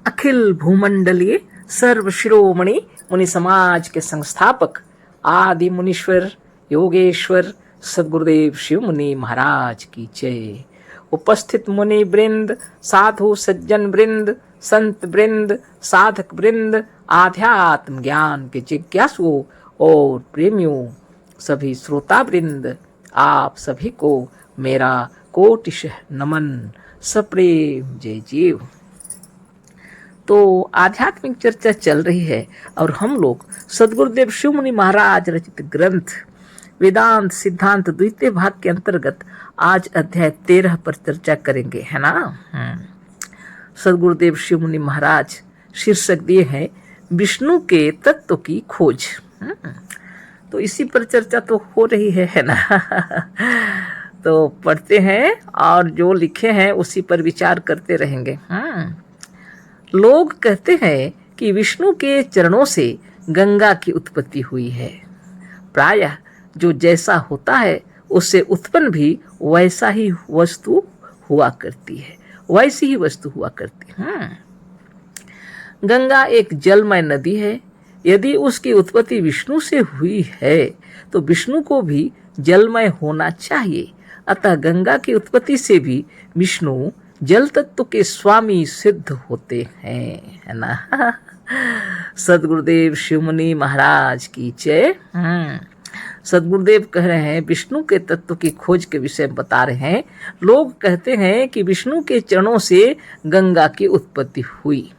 अखिल भूमंडलीय सर्व शिरोमणि मुनि समाज के संस्थापक आदि मुनीश्वर योगेश्वर सदगुरुदेव शिव मुनि महाराज की जय। उपस्थित मुनि वृंद, साधु सज्जन वृंद, संत वृंद, साधक वृंद, आध्यात्म ज्ञान के जिज्ञासुओं और प्रेमियों, सभी श्रोता वृंद, आप सभी को मेरा कोटिशः नमन, सप्रेम जय जीव। तो आध्यात्मिक चर्चा चल रही है और हम लोग सदगुरुदेव शिव मुनि महाराज रचित ग्रंथ वेदांत सिद्धांत द्वितीय भाग के अंतर्गत आज अध्याय 13 पर चर्चा करेंगे, है ना। सदगुरुदेव शिव मुनि महाराज शीर्षक दिए हैं विष्णु के तत्व की खोज। तो इसी पर चर्चा तो हो रही है ना। तो पढ़ते हैं और जो लिखे हैं उसी पर विचार करते रहेंगे। लोग कहते हैं कि विष्णु के चरणों से गंगा की उत्पत्ति हुई है। प्रायः जो जैसा होता है उससे उत्पन्न भी वैसा ही वस्तु हुआ करती है, वैसी ही वस्तु हुआ करती है। गंगा एक जलमय नदी है। यदि उसकी उत्पत्ति विष्णु से हुई है तो विष्णु को भी जलमय होना चाहिए। अतः गंगा की उत्पत्ति से भी विष्णु जल तत्व के स्वामी सिद्ध होते हैं, है ना। सदगुरुदेव शिव मुनि महाराज की जय। सदगुरुदेव कह रहे हैं विष्णु के तत्व की खोज के विषय में बता रहे हैं। लोग कहते हैं कि विष्णु के चरणों से गंगा की उत्पत्ति हुई,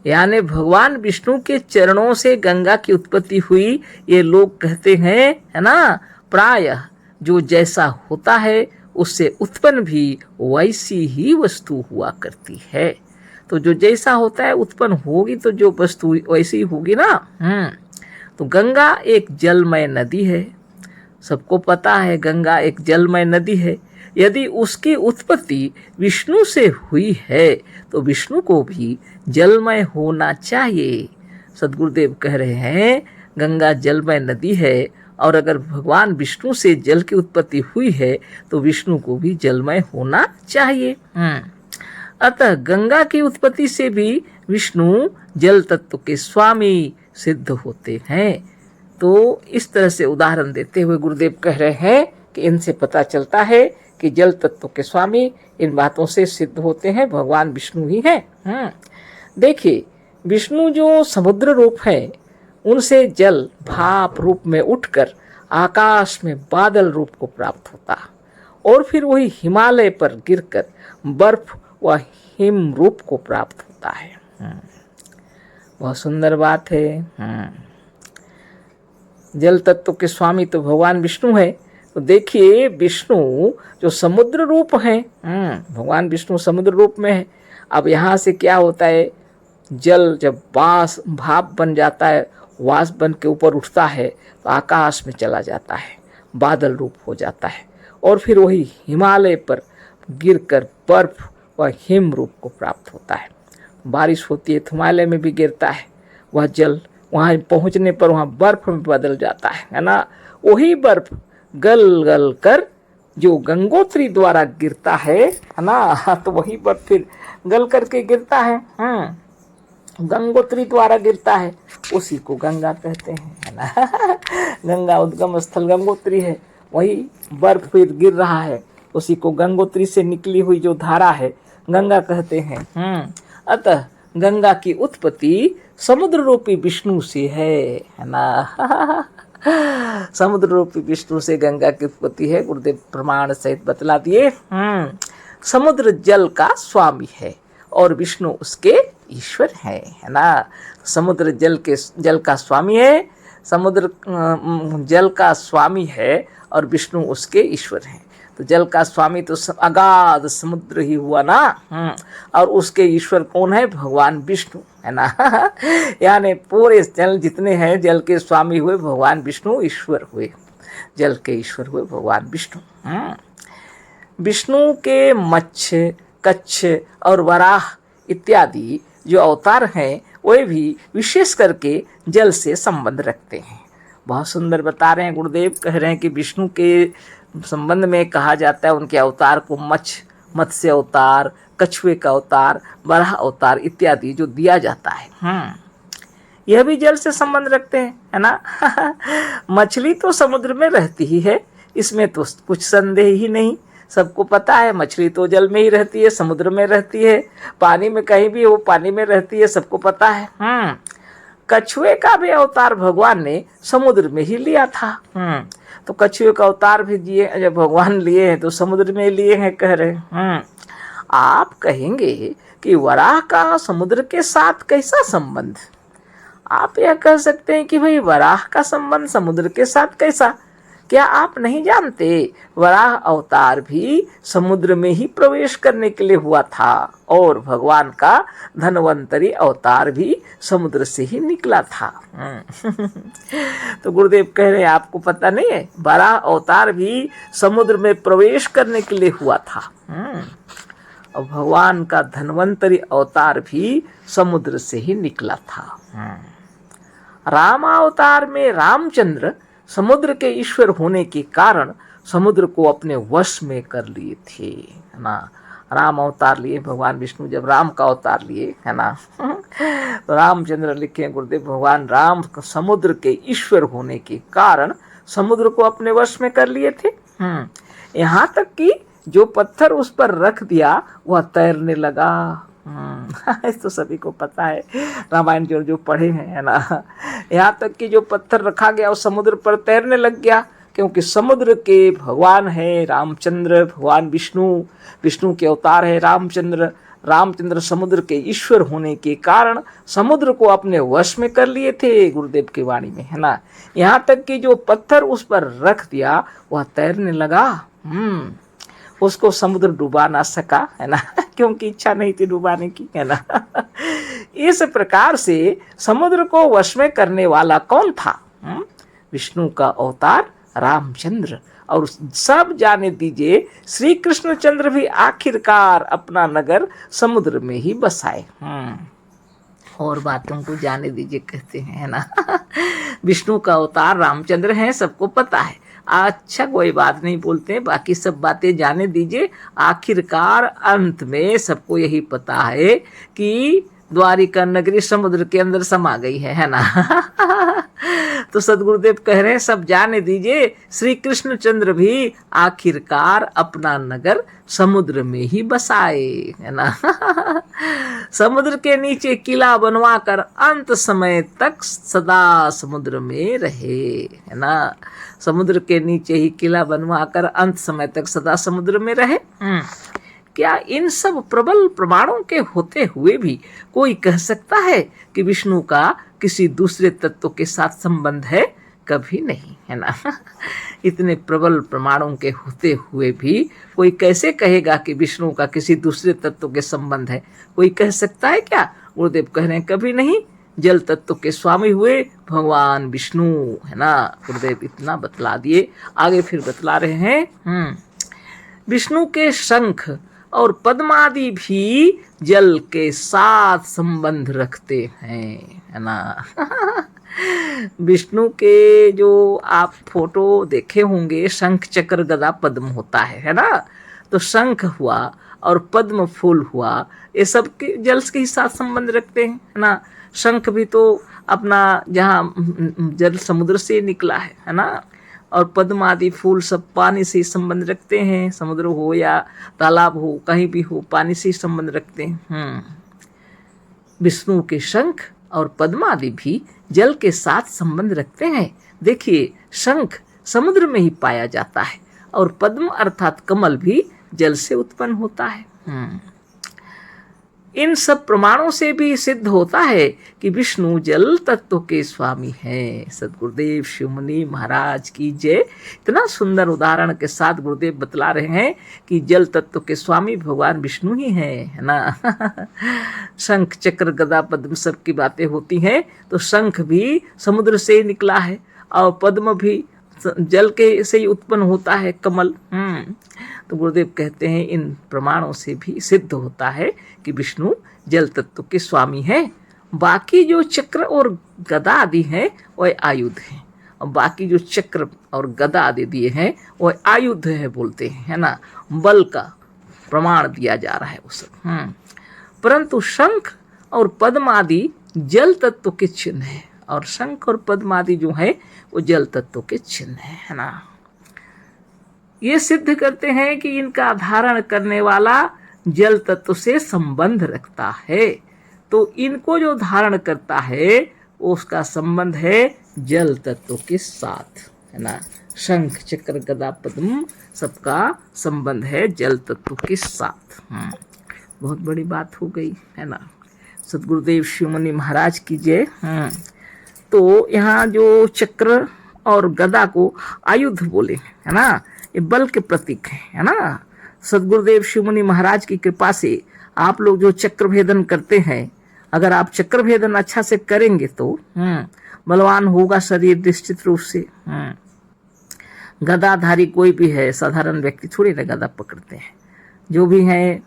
यानी भगवान विष्णु के चरणों से गंगा की उत्पत्ति हुई, ये लोग कहते हैं, है ना। प्रायः जो जैसा होता है उससे उत्पन्न भी वैसी ही वस्तु हुआ करती है। तो जो जैसा होता है उत्पन्न होगी तो जो वस्तु वैसी ही होगी ना। तो गंगा एक जलमय नदी है, सबको पता है गंगा एक जलमय नदी है। यदि उसकी उत्पत्ति विष्णु से हुई है तो विष्णु को भी जलमय होना चाहिए। सदगुरुदेव कह रहे हैं गंगा जलमय नदी है और अगर भगवान विष्णु से जल की उत्पत्ति हुई है तो विष्णु को भी जलमय होना चाहिए। अतः गंगा की उत्पत्ति से भी विष्णु जल तत्व के स्वामी सिद्ध होते हैं। तो इस तरह से उदाहरण देते हुए गुरुदेव कह रहे हैं कि इनसे पता चलता है कि जल तत्व के स्वामी इन बातों से सिद्ध होते हैं, भगवान विष्णु ही हैं। देखिए, विष्णु जो समुद्र रूप है उनसे जल भाप रूप में उठकर आकाश में बादल रूप को प्राप्त होता और फिर वही हिमालय पर गिरकर बर्फ व हिम रूप को प्राप्त होता है। बहुत सुंदर बात है। जल तत्व के स्वामी तो भगवान विष्णु है। तो देखिए, विष्णु जो समुद्र रूप है, भगवान विष्णु समुद्र रूप में है। अब यहाँ से क्या होता है, जल जब भाप बन जाता है, वाष्प बन के ऊपर उठता है तो आकाश में चला जाता है, बादल रूप हो जाता है और फिर वही हिमालय पर गिरकर बर्फ व हिम रूप को प्राप्त होता है। बारिश होती है तो हिमालय में भी गिरता है, वह जल वहाँ पहुँचने पर वहाँ बर्फ में बदल जाता है ना। वही बर्फ गल गल कर जो गंगोत्री द्वारा गिरता है ना, तो वही बर्फ फिर गल करके गिरता है, गंगोत्री द्वारा गिरता है, उसी को गंगा कहते हैं, है ना। गंगा उद्गम स्थल गंगोत्री है, वही बर्फ फिर गिर रहा है, उसी को गंगोत्री से निकली हुई जो धारा है गंगा कहते हैं। अतः गंगा की उत्पत्ति समुद्र रूपी विष्णु से है ना। समुद्र रूपी विष्णु से गंगा की उत्पत्ति है, गुरुदेव प्रमाण सहित बतला दिए। समुद्र जल का स्वामी है और विष्णु उसके ईश्वर है ना। समुद्र जल का स्वामी है, समुद्र जल का स्वामी है और विष्णु उसके ईश्वर हैं। तो जल का स्वामी तो अगाध समुद्र ही हुआ ना, और उसके ईश्वर कौन है, भगवान विष्णु, है ना। यानी पूरे जल जितने हैं जल के स्वामी हुए भगवान विष्णु ईश्वर हुए, जल के ईश्वर हुए भगवान विष्णु। विष्णु के मत्स्य, कच्छ और वराह इत्यादि जो अवतार हैं वे भी विशेष करके जल से संबंध रखते हैं। बहुत सुंदर बता रहे हैं गुरुदेव, कह रहे हैं कि विष्णु के संबंध में कहा जाता है उनके अवतार को मत्स्य अवतार, कछुए का अवतार, वराह अवतार इत्यादि जो दिया जाता है, यह भी जल से संबंध रखते हैं, है ना। मछली तो समुद्र में रहती ही है, इसमें तो कुछ संदेह ही नहीं, सबको पता है मछली तो जल में ही रहती है, समुद्र में रहती है, पानी में कहीं भी हो पानी में रहती है, सबको पता है। कछुए का भी अवतार भगवान ने समुद्र में ही लिया था। तो कछुए का अवतार भी दिए, जब भगवान लिए हैं तो समुद्र में लिए हैं कह रहे। आप कहेंगे कि वराह का समुद्र के साथ कैसा संबंध? आप यह कह सकते हैं कि भाई वराह का संबंध समुद्र के साथ कैसा? क्या आप नहीं जानते वराह अवतार भी समुद्र में ही प्रवेश करने के लिए हुआ था, और भगवान का धन्वंतरी अवतार भी समुद्र से ही निकला था। तो गुरुदेव कह रहे हैं आपको पता नहीं है, वराह अवतार भी समुद्र में प्रवेश करने के लिए हुआ था, और भगवान का धन्वंतरी अवतार भी समुद्र से ही निकला था। रामावतार में रामचंद्र समुद्र के ईश्वर होने के कारण समुद्र को अपने वश में कर लिए थे, है ना। राम अवतार लिए भगवान विष्णु, जब राम का अवतार लिए, है ना। तो रामचंद्र लिखे गुरुदेव भगवान राम समुद्र के ईश्वर होने के कारण समुद्र को अपने वश में कर लिए थे। यहाँ तक कि जो पत्थर उस पर रख दिया वह तैरने लगा। तो सभी को पता है, रामायण जो पढ़े हैं, है ना। यहाँ तक कि जो पत्थर रखा गया उस समुद्र पर तैरने लग गया, क्योंकि समुद्र के भगवान है रामचंद्र, भगवान विष्णु, विष्णु के अवतार है रामचंद्र। रामचंद्र समुद्र के ईश्वर होने के कारण समुद्र को अपने वश में कर लिए थे, गुरुदेव की वाणी में, है ना। यहाँ तक कि जो पत्थर उस पर रख दिया वह तैरने लगा। उसको समुद्र डुबा ना सका, है ना, क्योंकि इच्छा नहीं थी डुबाने की, है ना। इस प्रकार से समुद्र को वश में करने वाला कौन था? विष्णु का अवतार रामचंद्र। और सब जाने दीजिए श्री कृष्णचंद्र भी आखिरकार अपना नगर समुद्र में ही बसाए। और बातों को जाने दीजिए कहते हैं, है ना। विष्णु का अवतार रामचंद्र है, सबको पता है। अच्छा कोई बात नहीं बोलते हैं, बाकी सब बातें जाने दीजिए। आखिरकार अंत में सबको यही पता है कि द्वारिका नगरी समुद्र के अंदर समा गई है ना। तो सदगुरुदेव कह रहे हैं सब जाने दीजिए, श्री कृष्णचंद्र भी आखिरकार अपना नगर समुद्र में ही बसाए, है ना। समुद्र के नीचे किला बनवा कर अंत समय तक सदा समुद्र में रहे, है ना। समुद्र के नीचे ही किला बनवा कर अंत समय तक सदा समुद्र में रहे। क्या इन सब प्रबल प्रमाणों के होते हुए भी कोई कह सकता है कि विष्णु का किसी दूसरे तत्व के साथ संबंध है? कभी नहीं, है ना। इतने प्रबल प्रमाणों के होते हुए भी कोई कैसे कहेगा कि विष्णु का किसी दूसरे तत्व के संबंध है? कोई कह सकता है क्या? गुरुदेव कह रहे हैं कभी नहीं। जल तत्व के स्वामी हुए भगवान विष्णु, है ना। गुरुदेव इतना बतला दिए, आगे फिर बतला रहे हैं। विष्णु के शंख और पद्मादि भी जल के साथ संबंध रखते हैं, है ना। विष्णु के जो आप फोटो देखे होंगे, शंख चक्र गदा पद्म होता है ना। तो शंख हुआ और पद्म फूल हुआ, ये सब के जल के साथ संबंध रखते हैं, है ना। शंख भी तो अपना जहाँ जल समुद्र से निकला है ना। और पद्म आदि फूल सब पानी से संबंध रखते हैं, समुद्र हो या तालाब हो, कहीं भी हो, पानी से संबंध रखते हैं। विष्णु के शंख और पद्म आदि भी जल के साथ संबंध रखते हैं। देखिए, शंख समुद्र में ही पाया जाता है और पद्म अर्थात कमल भी जल से उत्पन्न होता है। इन सब प्रमाणों से भी सिद्ध होता है कि विष्णु जल तत्व के स्वामी हैं। सदगुरुदेव शिव मुनि महाराज की जय। इतना सुंदर उदाहरण के साथ गुरुदेव बतला रहे हैं कि जल तत्व के स्वामी भगवान विष्णु ही हैं, है ना। शंख चक्र गदा पद्म सब की बातें होती हैं, तो शंख भी समुद्र से निकला है और पद्म भी जल के से ही उत्पन्न होता है, कमल। तो गुरुदेव कहते हैं इन प्रमाणों से भी सिद्ध होता है कि विष्णु जल तत्व के स्वामी हैं। बाकी जो चक्र और गदा आदि हैं वह आयुध हैं, और बाकी जो चक्र और गदा आदि दिए हैं वह आयुध है बोलते हैं, है ना, बल का प्रमाण दिया जा रहा है वो सब। परंतु शंख और पद्म आदि जल तत्व के चिन्ह है, और शंख और पद्म आदि जो है वो जल तत्व के चिन्ह है ना। ये सिद्ध करते हैं कि इनका धारण करने वाला जल तत्व से संबंध रखता है। तो इनको जो धारण करता है उसका संबंध है जल तत्व के साथ, है ना। शंख चक्र गदा पद्म सबका संबंध है जल तत्व के साथ। बहुत बड़ी बात हो गई, है ना। सद्गुरुदेव शिवमुनि महाराज की जय। तो यहाँ जो चक्र और गदा को आयुध बोले, है ना, ये बल के प्रतीक है ना। सद्गुरुदेव शिवमुनि महाराज की कृपा से आप लोग जो चक्र भेदन करते हैं, अगर आप चक्र भेदन अच्छा से करेंगे तो बलवान होगा शरीर निश्चित रूप से। गदाधारी कोई भी है, साधारण व्यक्ति थोड़ी ना गदा पकड़ते हैं। जो भी है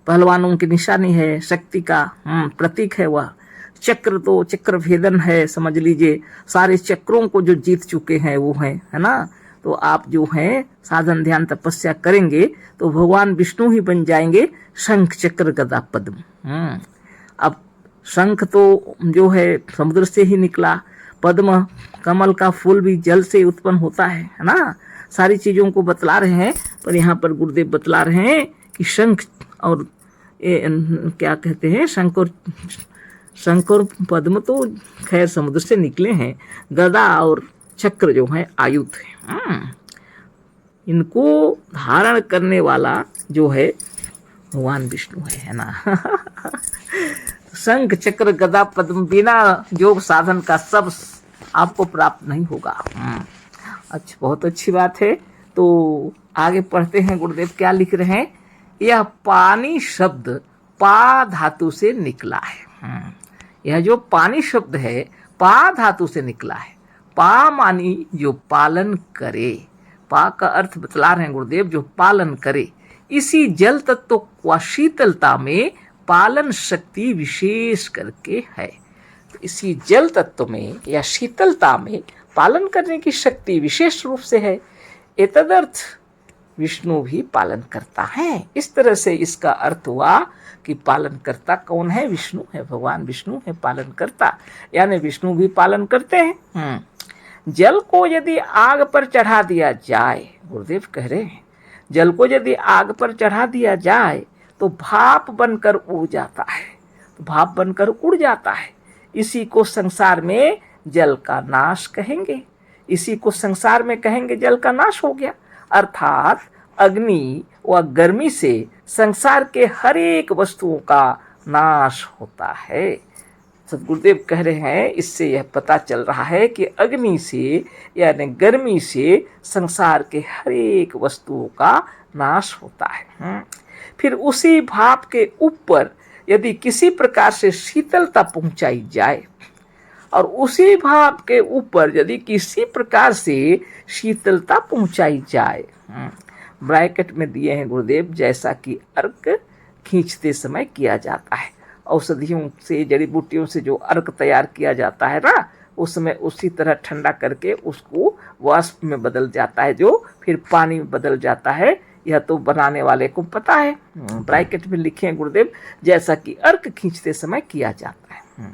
पहलवानों की निशानी है, शक्ति का प्रतीक है वह। चक्र तो चक्र भेदन है, समझ लीजिए सारे चक्रों को जो जीत चुके हैं वो है ना। तो आप जो हैं साधन ध्यान तपस्या करेंगे तो भगवान विष्णु ही बन जाएंगे शंख चक्र गदा पद्म। अब शंख तो जो है समुद्र से ही निकला, पद्म कमल का फूल भी जल से उत्पन्न होता है ना। सारी चीजों को बतला रहे हैं, पर यहाँ पर गुरुदेव बतला रहे हैं कि शंख और क्या कहते हैं, शंख और पद्म तो खैर समुद्र से निकले हैं, गदा और चक्र जो है आयुध है। इनको धारण करने वाला जो है भगवान विष्णु है ना। शंख चक्र गदा पद्म बिना योग साधन का सब आपको प्राप्त नहीं होगा। अच्छा, बहुत अच्छी बात है। तो आगे पढ़ते हैं, गुरुदेव क्या लिख रहे हैं। यह पानी शब्द पा धातु से निकला है। यह जो पानी शब्द है पा धातु से निकला है। पा मानी जो पालन करे, पा का अर्थ बतला रहे हैं गुरुदेव, जो पालन करे। इसी जल तत्व व शीतलता में पालन शक्ति विशेष करके है। तो इसी जल तत्व में या शीतलता में पालन करने की शक्ति विशेष रूप से है। एतदर्थ विष्णु भी पालन करता है। इस तरह से इसका अर्थ हुआ कि पालन करता कौन है, विष्णु है, भगवान विष्णु है पालन करता, यानी विष्णु भी पालन करते हैं। जल को यदि आग पर चढ़ा दिया जाए, गुरुदेव कह रहे हैं, जल को यदि आग पर चढ़ा दिया जाए तो भाप बनकर उड़ जाता है, तो भाप बनकर उड़ जाता है। इसी को संसार में जल का नाश कहेंगे। इसी को संसार में कहेंगे जल का नाश हो गया। अर्थात अग्नि व गर्मी से संसार के हर एक वस्तुओं का नाश होता है। सद्गुरुदेव कह रहे हैं, इससे यह पता चल रहा है कि अग्नि से यानी गर्मी से संसार के हर एक वस्तुओं का नाश होता है। फिर उसी भाप के ऊपर यदि किसी प्रकार से शीतलता पहुंचाई जाए, और उसी भाप के ऊपर यदि किसी प्रकार से शीतलता पहुंचाई जाए, ब्रैकेट में दिए हैं गुरुदेव, जैसा कि अर्क खींचते समय किया जाता है। औषधियों से, जड़ी बूटियों से जो अर्क तैयार किया जाता है ना, उस समय उसी तरह ठंडा करके उसको वाष्प में बदल जाता है, जो फिर पानी में बदल जाता है। यह तो बनाने वाले को पता है। ब्रैकेट में लिखे हैं गुरुदेव, जैसा कि अर्क खींचते समय किया जाता है।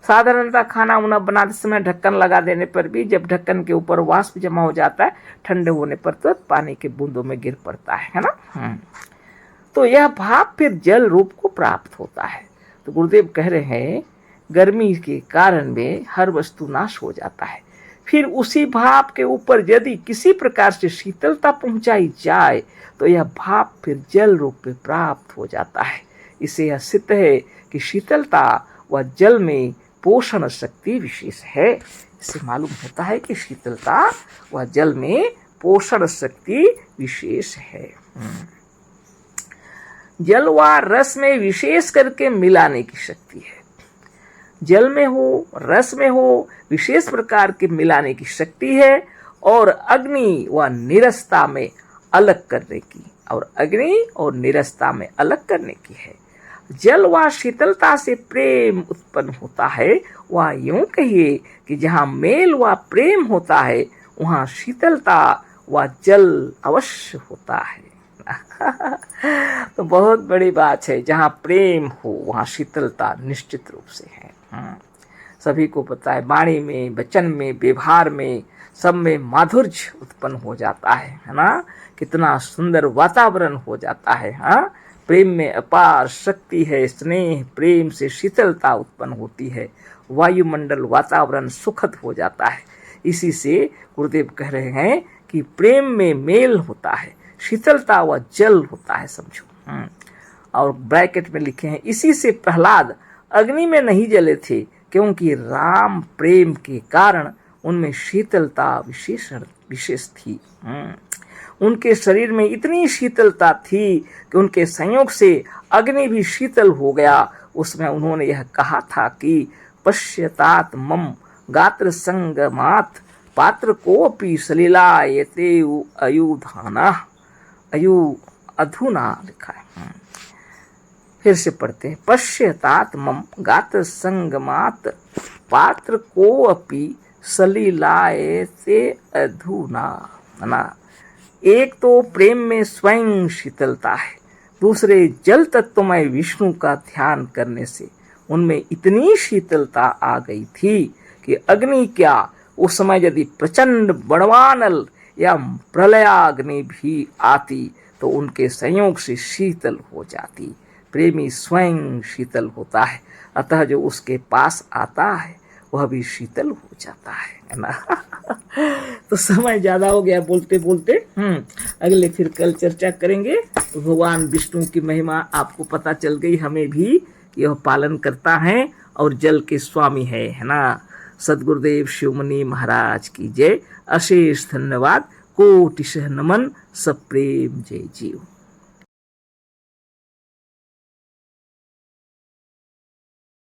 साधारणतः खाना उना बनाते समय ढक्कन लगा देने पर भी जब ढक्कन के ऊपर वाष्प जमा हो जाता है, ठंडे होने पर तो पानी के बूंदों में गिर पड़ता है ना। तो यह भाप फिर जल रूप को प्राप्त होता है। तो गुरुदेव कह रहे हैं, गर्मी के कारण में हर वस्तु नाश हो जाता है। फिर उसी भाप के ऊपर यदि किसी प्रकार से शीतलता पहुंचाई जाए तो यह भाप फिर जल रूप में प्राप्त हो जाता है। इससे यह सिद्ध है कि शीतलता व जल में पोषण शक्ति विशेष है। इससे मालूम होता है कि शीतलता व जल में पोषण शक्ति विशेष है। जल व रस में विशेष करके मिलाने की शक्ति है। जल में हो, रस में हो, विशेष प्रकार के मिलाने की शक्ति है। और अग्नि व निरस्ता में अलग करने की, और अग्नि और निरस्ता में अलग करने की है। जल व शीतलता से प्रेम उत्पन्न होता है। वह यूं कहिए कि जहाँ मेल व प्रेम होता है वहाँ शीतलता व जल अवश्य होता है। ना। तो बहुत बड़ी बात है, जहाँ प्रेम हो वहाँ शीतलता निश्चित रूप से है। सभी को पता है, वाणी में, वचन में, व्यवहार में, सब में माधुर्य उत्पन्न हो जाता है ना। कितना सुंदर वातावरण हो जाता है। हाँ, प्रेम में अपार शक्ति है, स्नेह प्रेम से शीतलता उत्पन्न होती है, वायुमंडल वातावरण सुखद हो जाता है। इसी से गुरुदेव कह रहे हैं कि प्रेम में मेल होता है, शीतलता व जल होता है, समझो। और ब्रैकेट में लिखे हैं, इसी से प्रहलाद अग्नि में नहीं जले थे, क्योंकि राम प्रेम के कारण उनमें शीतलता विशेष थी। उनके शरीर में इतनी शीतलता थी कि उनके संयोग से अग्नि भी शीतल हो गया। उसमें उन्होंने यह कहा था कि पश्यतात मम गात्र संगमात पात्र कोपी सलिलायते अयुधाना, अयु अधुना लिखा है। फिर से पढ़ते हैं, पश्यतात मम गात्र संगमात पात्र कोपी सलिलायते अधुना, है ना। एक तो प्रेम में स्वयं शीतलता है, दूसरे जल तत्वमय विष्णु का ध्यान करने से उनमें इतनी शीतलता आ गई थी कि अग्नि क्या, उस समय यदि प्रचंड बड़वानल या प्रलयाग्नि भी आती तो उनके संयोग से शीतल हो जाती। प्रेमी स्वयं शीतल होता है, अतः जो उसके पास आता है वह भी शीतल हो जाता है ना। तो समय ज्यादा हो गया बोलते बोलते, अगले फिर कल चर्चा करेंगे। भगवान विष्णु की महिमा आपको पता चल गई, हमें भी यह पालन करता है और जल के स्वामी है ना। सद्गुरुदेव शिवमुनि महाराज की जय। अशेष धन्यवाद, कोटिशः नमन, सब प्रेम, जय जीव।